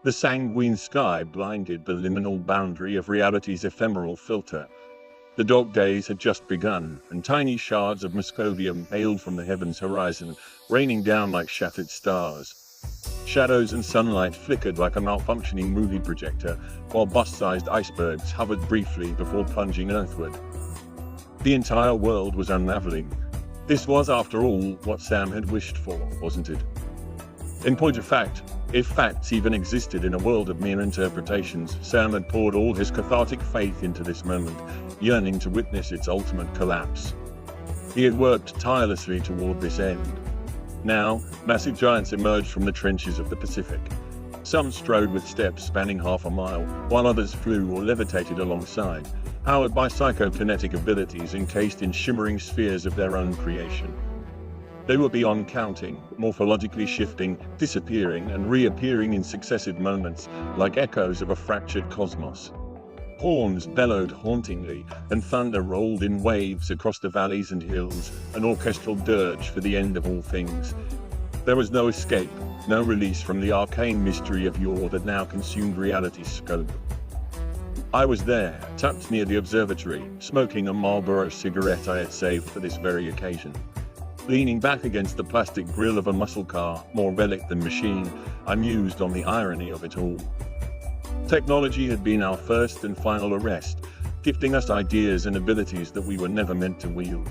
The sanguine sky blinded the liminal boundary of reality's ephemeral filter. The dark days had just begun, and tiny shards of Moscovium hailed from the heavens horizon, raining down like shattered stars. Shadows and sunlight flickered like a malfunctioning movie projector, while bus-sized icebergs hovered briefly before plunging earthward. The entire world was unraveling. This was, after all, what Sam had wished for, wasn't it? In point of fact, if facts even existed in a world of mere interpretations, Sam had poured all his cathartic faith into this moment, yearning to witness its ultimate collapse. He had worked tirelessly toward this end. Now, massive giants emerged from the trenches of the Pacific. Some strode with steps spanning half a mile, while others flew or levitated alongside, powered by psychokinetic abilities encased in shimmering spheres of their own creation. They were beyond counting, morphologically shifting, disappearing, and reappearing in successive moments, like echoes of a fractured cosmos. Horns bellowed hauntingly, and thunder rolled in waves across the valleys and hills, an orchestral dirge for the end of all things. There was no escape, no release from the arcane mystery of yore that now consumed reality's scope. I was there, tucked near the observatory, smoking a Marlboro cigarette I had saved for this very occasion. Leaning back against the plastic grille of a muscle car, more relic than machine, I mused on the irony of it all. Technology had been our first and final arrest, gifting us ideas and abilities that we were never meant to wield.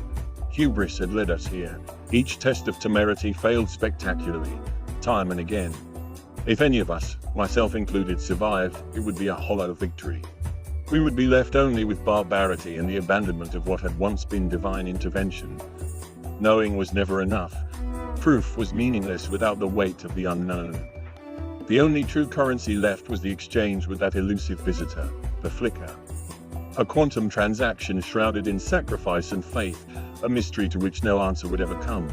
Hubris had led us here. Each test of temerity failed spectacularly, time and again. If any of us, myself included, survived, it would be a hollow victory. We would be left only with barbarity and the abandonment of what had once been divine intervention. Knowing was never enough. Proof was meaningless without the weight of the unknown. The only true currency left was the exchange with that elusive visitor, the flicker. A quantum transaction shrouded in sacrifice and faith, a mystery to which no answer would ever come.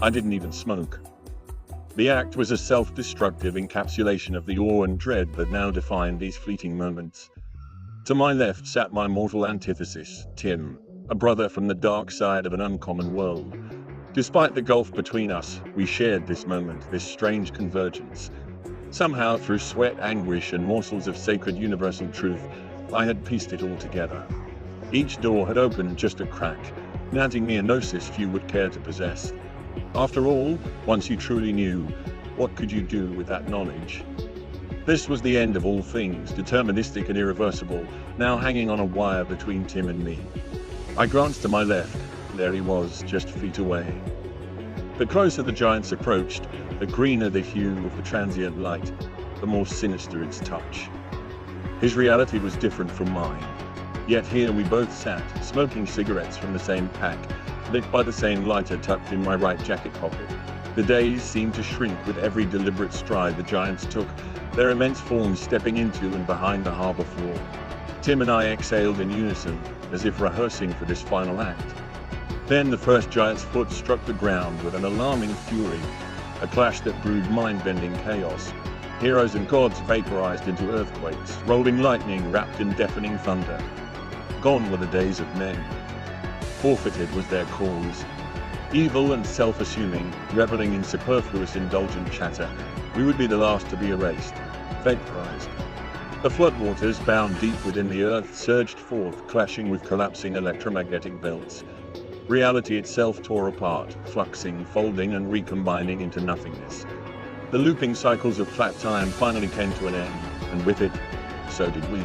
I didn't even smoke. The act was a self-destructive encapsulation of the awe and dread that now defined these fleeting moments. To my left sat my mortal antithesis, Tim, a brother from the dark side of an uncommon world. Despite the gulf between us, we shared this moment, this strange convergence. Somehow, through sweat, anguish, and morsels of sacred universal truth, I had pieced it all together. Each door had opened just a crack, granting me a gnosis few would care to possess. After all, once you truly knew, what could you do with that knowledge? This was the end of all things, deterministic and irreversible, now hanging on a wire between Tim and me. I glanced to my left. There he was, just feet away. The closer the giants approached, the greener the hue of the transient light, the more sinister its touch. His reality was different from mine. Yet here we both sat, smoking cigarettes from the same pack, lit by the same lighter tucked in my right jacket pocket. The days seemed to shrink with every deliberate stride the giants took, their immense forms stepping into and behind the harbor floor. Tim and I exhaled in unison, as if rehearsing for this final act. Then the first giant's foot struck the ground with an alarming fury, a clash that brewed mind-bending chaos. Heroes and gods vaporized into earthquakes, rolling lightning wrapped in deafening thunder. Gone were the days of men. Forfeited was their cause. Evil and self-assuming, reveling in superfluous indulgent chatter, we would be the last to be erased, vaporized. The floodwaters, bound deep within the earth, surged forth, clashing with collapsing electromagnetic belts. Reality itself tore apart, fluxing, folding, and recombining into nothingness. The looping cycles of flat time finally came to an end, and with it, so did we.